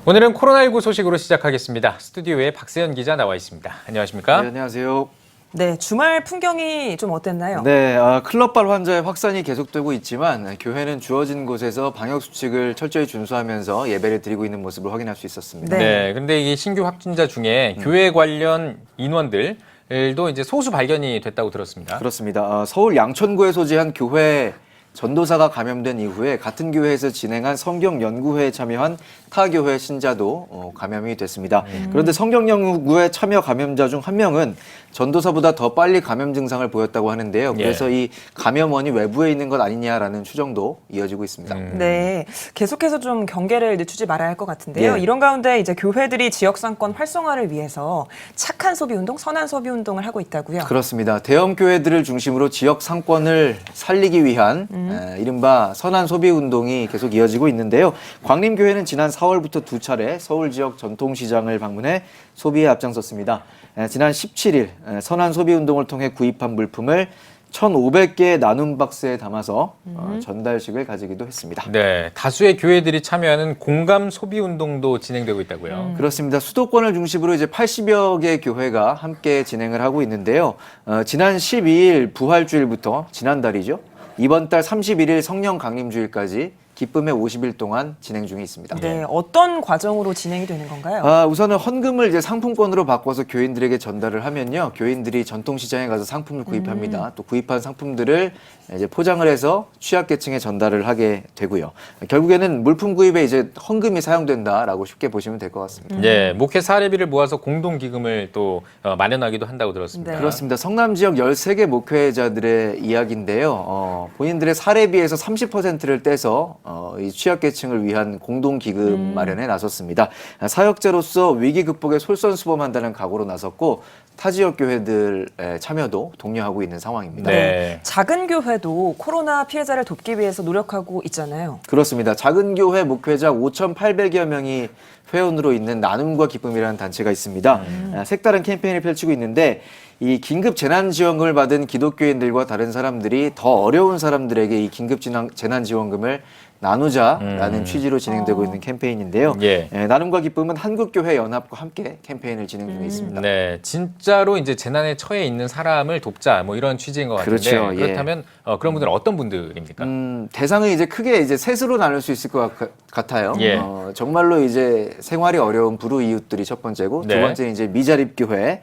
오늘은 코로나19 소식으로 시작하겠습니다. 스튜디오에 박세현 기자 나와 있습니다. 안녕하십니까? 네, 안녕하세요. 네, 주말 풍경이 좀 어땠나요? 네, 클럽발 환자의 확산이 계속되고 있지만 교회는 주어진 곳에서 방역 수칙을 철저히 준수하면서 예배를 드리고 있는 모습을 확인할 수 있었습니다. 네, 그런데 이 신규 확진자 중에 교회 관련 인원들도 이제 소수 발견이 됐다고 들었습니다. 그렇습니다. 서울 양천구에 소재한 교회 전도사가 감염된 이후에 같은 교회에서 진행한 성경연구회에 참여한 타 교회 신자도 감염이 됐습니다. 그런데 성경연구회 참여 감염자 중 한 명은 전도사보다 더 빨리 감염 증상을 보였다고 하는데요. 그래서 이 감염원이 외부에 있는 것 아니냐라는 추정도 이어지고 있습니다. 네, 계속해서 좀 경계를 늦추지 말아야 할 것 같은데요. 예. 이런 가운데 이제 교회들이 지역 상권 활성화를 위해서 착한 소비 운동, 선한 소비 운동을 하고 있다고요. 그렇습니다. 대형 교회들을 중심으로 지역 상권을 살리기 위한 이른바 선한 소비 운동이 계속 이어지고 있는데요. 광림교회는 지난 4월부터 두 차례 서울 지역 전통시장을 방문해 소비에 앞장섰습니다. 지난 17일 선한 소비 운동을 통해 구입한 물품을 1,500개의 나눔 박스에 담아서 전달식을 가지기도 했습니다. 네, 다수의 교회들이 참여하는 공감 소비 운동도 진행되고 있다고요. 그렇습니다. 수도권을 중심으로 이제 80여 개 교회가 함께 진행을 하고 있는데요. 지난 12일 부활주일부터 지난달이죠. 이번 달 31일 성령 강림주일까지 기쁨의 50일 동안 진행 중에 있습니다. 네, 어떤 과정으로 진행이 되는 건가요? 우선은 헌금을 이제 상품권으로 바꿔서 교인들에게 전달을 하면요. 교인들이 전통시장에 가서 상품을 구입합니다. 또 구입한 상품들을 이제 포장을 해서 취약계층에 전달을 하게 되고요. 결국에는 물품 구입에 이제 헌금이 사용된다라고 쉽게 보시면 될 것 같습니다. 네, 목회 사례비를 모아서 공동 기금을 또 마련하기도 한다고 들었습니다. 네. 그렇습니다. 성남 지역 13개 목회자들의 이야기인데요. 본인들의 사례비에서 30%를 떼서 이 취약계층을 위한 공동기금 마련에 나섰습니다. 사역자로서 위기 극복에 솔선수범한다는 각오로 나섰고 타 지역 교회들의 참여도 독려하고 있는 상황입니다. 네. 작은 교회도 코로나 피해자를 돕기 위해서 노력하고 있잖아요. 그렇습니다. 작은 교회 목회자 5,800여 명이 회원으로 있는 나눔과 기쁨이라는 단체가 있습니다. 색다른 캠페인을 펼치고 있는데 이 긴급 재난지원금을 받은 기독교인들과 다른 사람들이 더 어려운 사람들에게 이 긴급 재난지원금을 나누자라는 취지로 진행되고 있는 캠페인인데요. 예. 나눔과 기쁨은 한국교회 연합과 함께 캠페인을 진행 중에 있습니다. 네, 진짜로 이제 재난에 처해 있는 사람을 돕자 뭐 이런 취지인 것 같은데 그렇죠. 예. 그렇다면 그런 분들은 어떤 분들입니까? 대상을 이제 크게 이제 셋으로 나눌 수 있을 것 같아요. 예. 정말로 이제 생활이 어려운 불우이웃들이 첫 번째고 네. 두 번째는 이제 미자립 교회,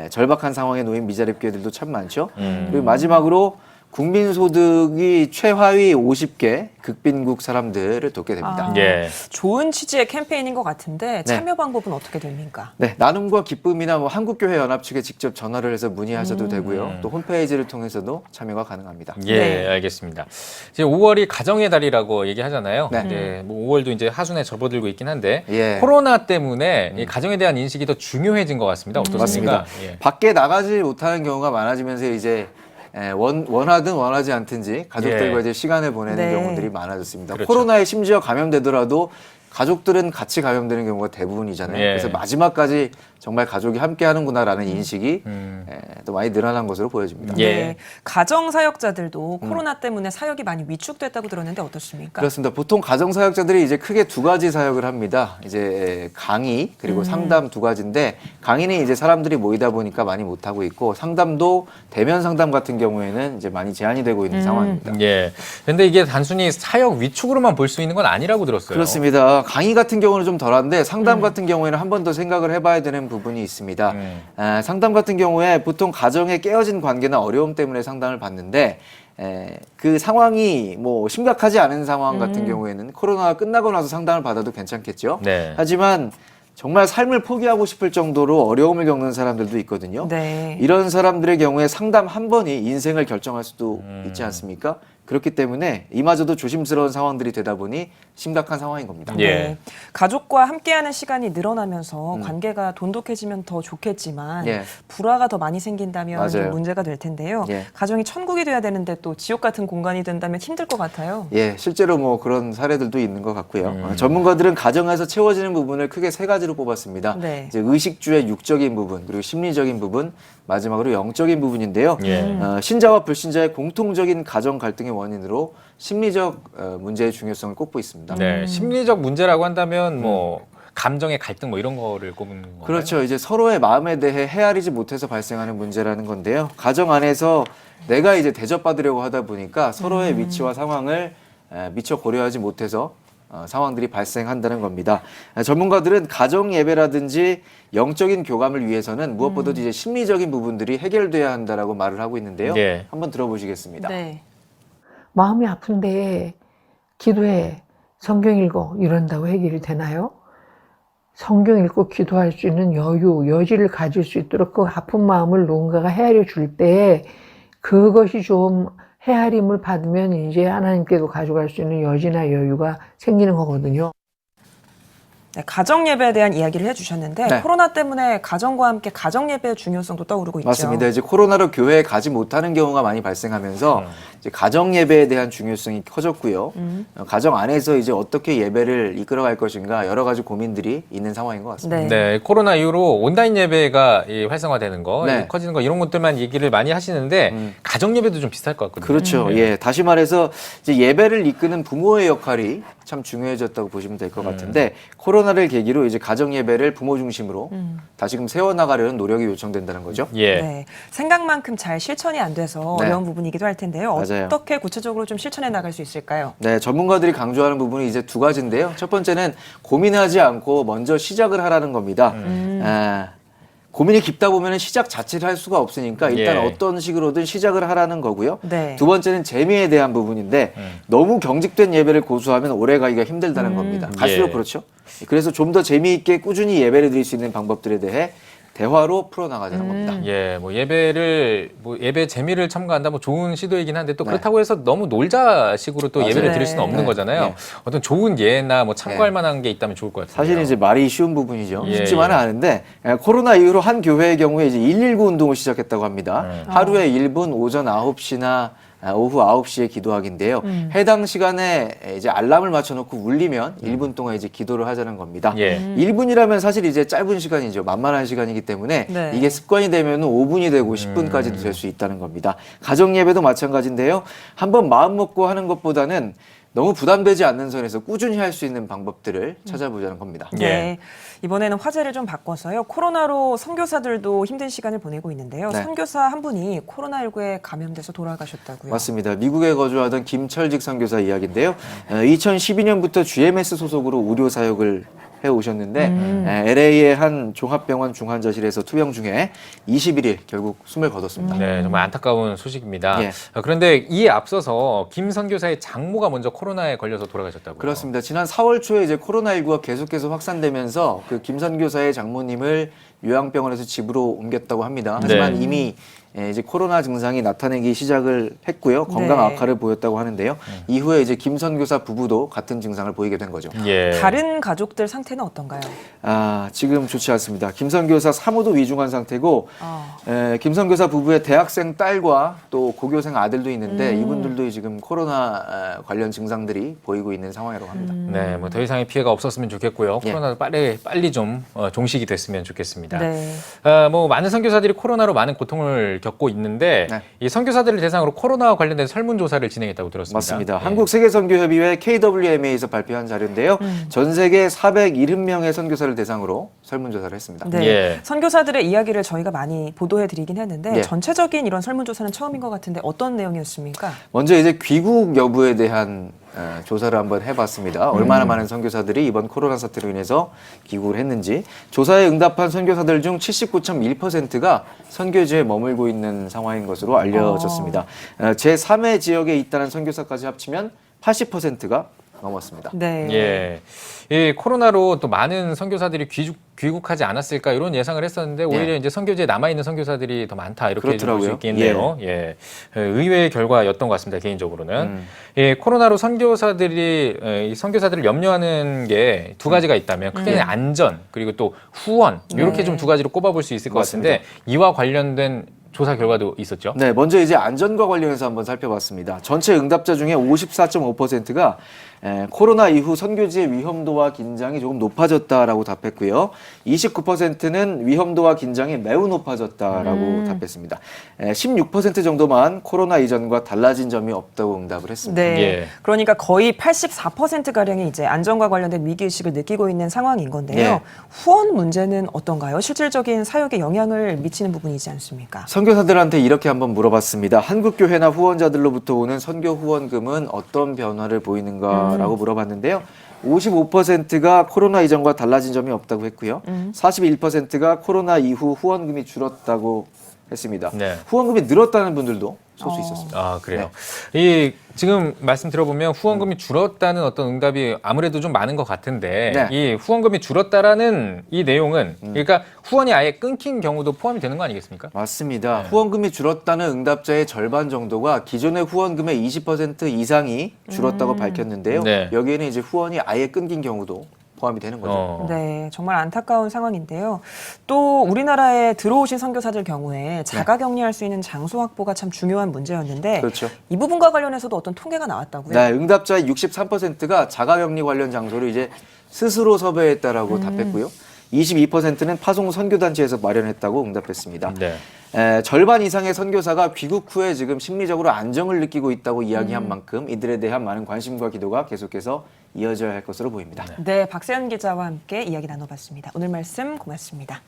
절박한 상황에 놓인 미자립 교회들도 참 많죠. 그리고 마지막으로 국민소득이 최하위 50개 극빈국 사람들을 돕게 됩니다. 예. 좋은 취지의 캠페인인 것 같은데 참여 방법은 어떻게 됩니까? 네, 나눔과 기쁨이나 뭐 한국교회 연합 측에 직접 전화를 해서 문의하셔도 되고요. 또 홈페이지를 통해서도 참여가 가능합니다. 예, 네. 알겠습니다. 이제 5월이 가정의 달이라고 얘기하잖아요. 네. 이제 뭐 5월도 이제 하순에 접어들고 있긴 한데 예. 코로나 때문에 이 가정에 대한 인식이 더 중요해진 것 같습니다. 어떻습니까? 맞습니다. 예. 밖에 나가지 못하는 경우가 많아지면서 이제 원하든 원하지 않든지 가족들과 예. 이제 시간을 보내는 네. 경우들이 많아졌습니다. 그렇죠. 코로나에 심지어 감염되더라도 가족들은 같이 감염되는 경우가 대부분이잖아요. 예. 그래서 마지막까지 정말 가족이 함께 하는구나라는 인식이 또 많이 늘어난 것으로 보여집니다. 예. 네, 가정 사역자들도 코로나 때문에 사역이 많이 위축됐다고 들었는데 어떻습니까? 그렇습니다. 보통 가정 사역자들이 이제 크게 두 가지 사역을 합니다. 이제 강의 그리고 상담 두 가지인데 강의는 이제 사람들이 모이다 보니까 많이 못 하고 있고 상담도 대면 상담 같은 경우에는 이제 많이 제한이 되고 있는 상황입니다. 예. 근데 이게 단순히 사역 위축으로만 볼 수 있는 건 아니라고 들었어요. 그렇습니다. 강의 같은 경우는 좀 덜한데 상담 같은 경우에는 한 번 더 생각을 해봐야 되는 부분이 있습니다. 상담 같은 경우에 보통 가정에 깨어진 관계나 어려움 때문에 상담을 받는데 그 상황이 뭐 심각하지 않은 상황 같은 경우에는 코로나가 끝나고 나서 상담을 받아도 괜찮겠죠. 네. 하지만 정말 삶을 포기하고 싶을 정도로 어려움을 겪는 사람들도 있거든요. 네. 이런 사람들의 경우에 상담 한 번이 인생을 결정할 수도 있지 않습니까? 그렇기 때문에 이마저도 조심스러운 상황들이 되다 보니 심각한 상황인 겁니다. 예. 네. 가족과 함께하는 시간이 늘어나면서 관계가 돈독해지면 더 좋겠지만 예. 불화가 더 많이 생긴다면 맞아요. 좀 문제가 될 텐데요. 예. 가정이 천국이 돼야 되는데 또 지옥 같은 공간이 된다면 힘들 것 같아요. 예, 실제로 뭐 그런 사례들도 있는 것 같고요. 전문가들은 가정에서 채워지는 부분을 크게 세 가지로 뽑았습니다. 네. 이제 의식주의 육적인 부분, 그리고 심리적인 부분, 마지막으로 영적인 부분인데요. 예. 신자와 불신자의 공통적인 가정 갈등의 원인으로 심리적 문제의 중요성을 꼽고 있습니다. 네, 심리적 문제라고 한다면 뭐 감정의 갈등 뭐 이런 거를 꼽은 건가요? 그렇죠. 이제 서로의 마음에 대해 헤아리지 못해서 발생하는 문제라는 건데요. 가정 안에서 내가 이제 대접받으려고 하다 보니까 서로의 위치와 상황을 미처 고려하지 못해서 상황들이 발생한다는 겁니다. 전문가들은 가정 예배라든지 영적인 교감을 위해서는 무엇보다도 이제 심리적인 부분들이 해결돼야 한다라고 말을 하고 있는데요. 네. 한번 들어보시겠습니다. 네. 마음이 아픈데 기도해, 성경 읽어 이런다고 해결이 되나요? 성경 읽고 기도할 수 있는 여지를 가질 수 있도록 그 아픈 마음을 누군가가 헤아려 줄 때 그것이 좀 헤아림을 받으면 이제 하나님께도 가져갈 수 있는 여지나 여유가 생기는 거거든요. 네, 가정 예배에 대한 이야기를 해주셨는데 네. 코로나 때문에 가정과 함께 가정 예배의 중요성도 떠오르고 있죠. 맞습니다. 이제 코로나로 교회에 가지 못하는 경우가 많이 발생하면서 이제 가정 예배에 대한 중요성이 커졌고요. 가정 안에서 이제 어떻게 예배를 이끌어갈 것인가 여러 가지 고민들이 있는 상황인 것 같습니다. 네. 네, 코로나 이후로 온라인 예배가 이 활성화되는 거, 네. 커지는 거 이런 것들만 얘기를 많이 하시는데 가정 예배도 좀 비슷할 것 같거든요. 그렇죠. 예, 다시 말해서 이제 예배를 이끄는 부모의 역할이 참 중요해졌다고 보시면 될 것 같은데 코로나를 계기로 이제 가정 예배를 부모 중심으로 다시금 세워나가려는 노력이 요청된다는 거죠. 예. 네. 생각만큼 잘 실천이 안 돼서 네. 어려운 부분이기도 할 텐데요. 맞아요. 어떻게 구체적으로 좀 실천해 나갈 수 있을까요? 네, 전문가들이 강조하는 부분이 이제 두 가지인데요. 첫 번째는 고민하지 않고 먼저 시작을 하라는 겁니다. 고민이 깊다 보면 시작 자체를 할 수가 없으니까 일단 예. 어떤 식으로든 시작을 하라는 거고요. 네. 두 번째는 재미에 대한 부분인데 너무 경직된 예배를 고수하면 오래 가기가 힘들다는 겁니다. 갈수록 예. 그렇죠. 그래서 좀 더 재미있게 꾸준히 예배를 드릴 수 있는 방법들에 대해 대화로 풀어나가자는 겁니다. 예, 뭐 예배 재미를 첨가한다 뭐 좋은 시도이긴 한데 또 그렇다고 해서 너무 놀자식으로 또 맞아요. 예배를 드릴 수는 네. 없는 네. 거잖아요. 네. 어떤 좋은 예나 뭐 참고할 만한 게 있다면 좋을 것 같아요. 사실은 이제 말이 쉬운 부분이죠. 예, 쉽지만은 예. 않은데 코로나 이후로 한 교회의 경우에 이제 119 운동을 시작했다고 합니다. 하루에 1분 오전 9시나 오후 9시에 기도하기인데요. 해당 시간에 이제 알람을 맞춰놓고 울리면 1분 동안 이제 기도를 하자는 겁니다. 예. 1분이라면 사실 이제 짧은 시간이죠. 만만한 시간이기 때문에 네. 이게 습관이 되면 5분이 되고 10분까지도 될 수 있다는 겁니다. 가정 예배도 마찬가지인데요. 한번 마음 먹고 하는 것보다는 너무 부담되지 않는 선에서 꾸준히 할 수 있는 방법들을 찾아보자는 겁니다. 예. 네. 이번에는 화제를 좀 바꿔서요. 코로나로 선교사들도 힘든 시간을 보내고 있는데요. 네. 선교사 한 분이 코로나19에 감염돼서 돌아가셨다고요. 맞습니다. 미국에 거주하던 김철직 선교사 이야기인데요. 2012년부터 GMS 소속으로 의료 사역을 해오셨는데 LA의 한 종합병원 중환자실에서 투병 중에 21일 결국 숨을 거뒀습니다. 네, 정말 안타까운 소식입니다. 예. 그런데 이에 앞서서 김 선교사의 장모가 먼저 코로나에 걸려서 돌아가셨다고요. 그렇습니다. 지난 4월 초에 이제 코로나19가 계속해서 확산되면서 그 김 선교사의 장모님을 요양병원에서 집으로 옮겼다고 합니다. 하지만 네. 이미 이제 코로나 증상이 나타내기 시작을 했고요. 건강 네. 악화를 보였다고 하는데요. 이후에 이제 김 선교사 부부도 같은 증상을 보이게 된 거죠. 예. 다른 가족들 상태는 어떤가요? 지금 좋지 않습니다. 김 선교사 사모도 위중한 상태고 김 선교사 부부의 대학생 딸과 또 고교생 아들도 있는데 이분들도 지금 코로나 관련 증상들이 보이고 있는 상황이라고 합니다. 네, 뭐 더 이상의 피해가 없었으면 좋겠고요. 예. 코로나도 빨리 좀 종식이 됐으면 좋겠습니다. 네. 뭐 많은 선교사들이 코로나로 많은 고통을 겪고 있는데 네. 이 선교사들을 대상으로 코로나와 관련된 설문조사를 진행했다고 들었습니다. 맞습니다. 예. 한국세계선교협의회 KWMA에서 발표한 자료인데요. 전 세계 470명의 선교사를 대상으로 설문조사를 했습니다. 네. 예. 선교사들의 이야기를 저희가 많이 보도해드리긴 했는데 예. 전체적인 이런 설문조사는 처음인 것 같은데 어떤 내용이었습니까? 먼저 이제 귀국 여부에 대한 조사를 한번 해봤습니다. 얼마나 많은 선교사들이 이번 코로나 사태로 인해서 귀국을 했는지. 조사에 응답한 선교사들 중 79.1%가 선교지에 머물고 있는 상황인 것으로 알려졌습니다. 제3의 지역에 있다는 선교사까지 합치면 80%가 넘었습니다. 네. 예. 이 코로나로 또 많은 선교사들이 귀국하지 않았을까 이런 예상을 했었는데 오히려 이제 선교지에 남아 있는 선교사들이 더 많다 이렇게 볼 수 그렇더라고요. 있겠네요. 예. 의외의 결과였던 것 같습니다. 개인적으로는. 예, 코로나로 선교사들이 이 선교사들을 염려하는 게 두 가지가 있다면 크게는 안전 그리고 또 후원 이렇게 네. 좀 두 가지로 꼽아볼 수 있을 것 맞습니다. 같은데 이와 관련된 조사 결과도 있었죠. 네, 먼저 이제 안전과 관련해서 한번 살펴봤습니다. 전체 응답자 중에 54.5%가 코로나 이후 선교지의 위험도와 긴장이 조금 높아졌다라고 답했고요. 29%는 위험도와 긴장이 매우 높아졌다라고 답했습니다. 16% 정도만 코로나 이전과 달라진 점이 없다고 응답을 했습니다. 네. 예. 그러니까 거의 84%가량이 이제 안전과 관련된 위기의식을 느끼고 있는 상황인 건데요. 예. 후원 문제는 어떤가요? 실질적인 사역에 영향을 미치는 부분이지 않습니까? 선교사들한테 이렇게 한번 물어봤습니다. 한국교회나 후원자들로부터 오는 선교 후원금은 어떤 변화를 보이는가라고 물어봤는데요. 55%가 코로나 이전과 달라진 점이 없다고 했고요. 41%가 코로나 이후 후원금이 줄었다고 했습니다. 네. 후원금이 늘었다는 분들도 소수 있었습니다. 아, 그래요. 이 지금 말씀 들어보면 후원금이 줄었다는 어떤 응답이 아무래도 좀 많은 것 같은데 네. 이 후원금이 줄었다라는 이 내용은 그러니까 후원이 아예 끊긴 경우도 포함이 되는 거 아니겠습니까? 맞습니다. 네. 후원금이 줄었다는 응답자의 절반 정도가 기존의 후원금의 20% 이상이 줄었다고 밝혔는데요. 네. 여기에는 이제 후원이 아예 끊긴 경우도 포함이 되는 거죠. 네, 정말 안타까운 상황인데요. 또 우리나라에 들어오신 선교사들 경우에 자가 격리할 수 있는 장소 확보가 참 중요한 문제였는데 그렇죠. 이 부분과 관련해서도 어떤 통계가 나왔다고요? 네, 응답자의 63%가 자가격리 관련 장소를 이제 스스로 섭외했다라고 답했고요. 22%는 파송 선교단체에서 마련했다고 응답했습니다. 네. 절반 이상의 선교사가 귀국 후에 지금 심리적으로 안정을 느끼고 있다고 이야기한 만큼 이들에 대한 많은 관심과 기도가 계속해서 이어져야 할 것으로 보입니다. 네, 박세현 기자와 함께 이야기 나눠봤습니다. 오늘 말씀 고맙습니다.